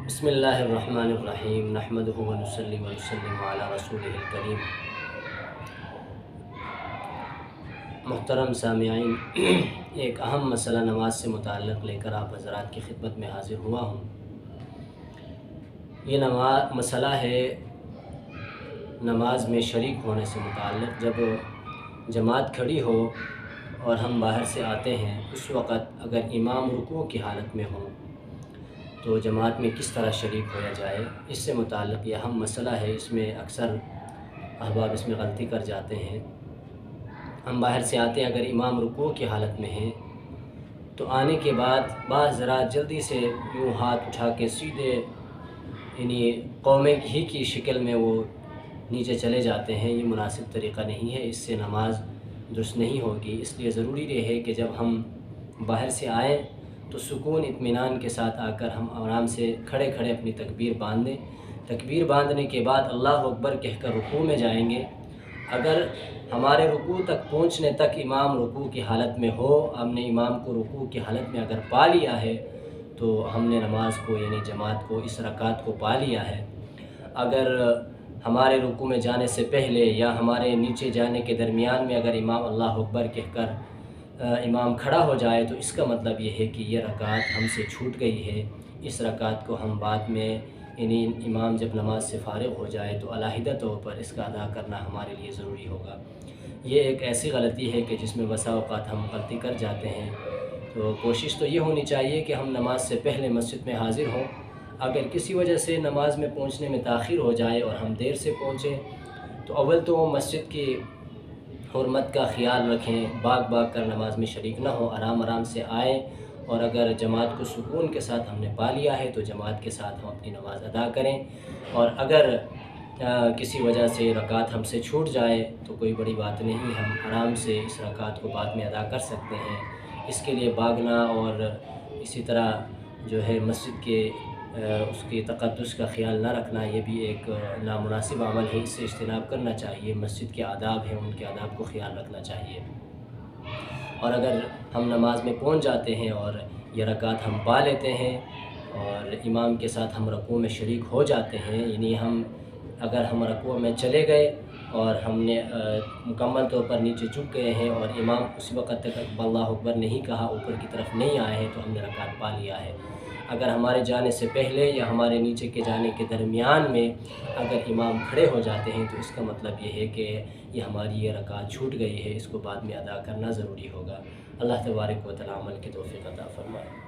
بسم اللہ الرحمن الرحیم نحمدہ ونصلی ونسلم علی رسولہ الکریم۔ محترم سامعین، ایک اہم مسئلہ نماز سے متعلق لے کر آپ حضرات کی خدمت میں حاضر ہوا ہوں۔ یہ مسئلہ ہے نماز میں شریک ہونے سے متعلق۔ جب جماعت کھڑی ہو اور ہم باہر سے آتے ہیں، اس وقت اگر امام رکوع کی حالت میں ہوں تو جماعت میں کس طرح شریک ہویا جائے، اس سے متعلق یہ اہم مسئلہ ہے۔ اس میں اکثر احباب اس میں غلطی کر جاتے ہیں۔ ہم باہر سے آتے ہیں، اگر امام رکوع کی حالت میں ہیں تو آنے کے بعد بعض حضرات جلدی سے یوں ہاتھ اٹھا کے سیدھے یعنی قومے ہی کی شکل میں وہ نیچے چلے جاتے ہیں۔ یہ مناسب طریقہ نہیں ہے، اس سے نماز درست نہیں ہوگی۔ اس لیے ضروری یہ ہے کہ جب ہم باہر سے آئیں تو سکون اطمینان کے ساتھ آ کر ہم آرام سے کھڑے کھڑے اپنی تکبیر باندھ دیں۔ تکبیر باندھنے کے بعد اللہ اکبر کہہ کر رکوع میں جائیں گے۔ اگر ہمارے رکوع تک پہنچنے تک امام رکوع کی حالت میں ہو، ہم نے امام کو رکوع کی حالت میں اگر پا لیا ہے تو ہم نے نماز کو یعنی جماعت کو اس رکعت کو پا لیا ہے۔ اگر ہمارے رکوع میں جانے سے پہلے یا ہمارے نیچے جانے کے درمیان میں اگر امام اللہ اکبر کہہ کر امام کھڑا ہو جائے تو اس کا مطلب یہ ہے کہ یہ رکعت ہم سے چھوٹ گئی ہے۔ اس رکعت کو ہم بعد میں یعنی امام جب نماز سے فارغ ہو جائے تو علیحدہ طور پر اس کا ادا کرنا ہمارے لیے ضروری ہوگا۔ یہ ایک ایسی غلطی ہے کہ جس میں بسا اوقات ہم غلطی کر جاتے ہیں۔ تو کوشش تو یہ ہونی چاہیے کہ ہم نماز سے پہلے مسجد میں حاضر ہوں۔ اگر کسی وجہ سے نماز میں پہنچنے میں تاخیر ہو جائے اور ہم دیر سے پہنچیں تو اول تو مسجد کی حرمت کا خیال رکھیں، بھاگ کر نماز میں شریک نہ ہو، آرام سے آئیں، اور اگر جماعت کو سکون کے ساتھ ہم نے پا لیا ہے تو جماعت کے ساتھ ہم اپنی نماز ادا کریں۔ اور اگر کسی وجہ سے رکعت ہم سے چھوٹ جائے تو کوئی بڑی بات نہیں، ہم آرام سے اس رکعت کو بعد میں ادا کر سکتے ہیں۔ اس کے لیے بھاگنا اور اسی طرح جو ہے مسجد کے اس کی تقدس کا خیال نہ رکھنا، یہ بھی ایک نامناسب عمل ہے۔ اس سے اجتناب کرنا چاہیے۔ مسجد کے آداب ہیں، ان کے آداب کو خیال رکھنا چاہیے۔ اور اگر ہم نماز میں پہنچ جاتے ہیں اور یہ رکعت ہم پا لیتے ہیں اور امام کے ساتھ ہم رکوع میں شریک ہو جاتے ہیں، یعنی اگر ہم رکوع میں چلے گئے اور ہم نے مکمل طور پر نیچے جھک گئے ہیں اور امام اس وقت تک اللہ اکبر نہیں کہا، اوپر کی طرف نہیں آئے ہیں، تو ہم نے رکعت پا لیا ہے۔ اگر ہمارے جانے سے پہلے یا ہمارے نیچے کے جانے کے درمیان میں اگر امام کھڑے ہو جاتے ہیں تو اس کا مطلب یہ ہے کہ ہماری یہ رکعت چھوٹ گئی ہے، اس کو بعد میں ادا کرنا ضروری ہوگا۔ اللہ تبارک و تعالی عمل کی توفیق عطا فرمائے۔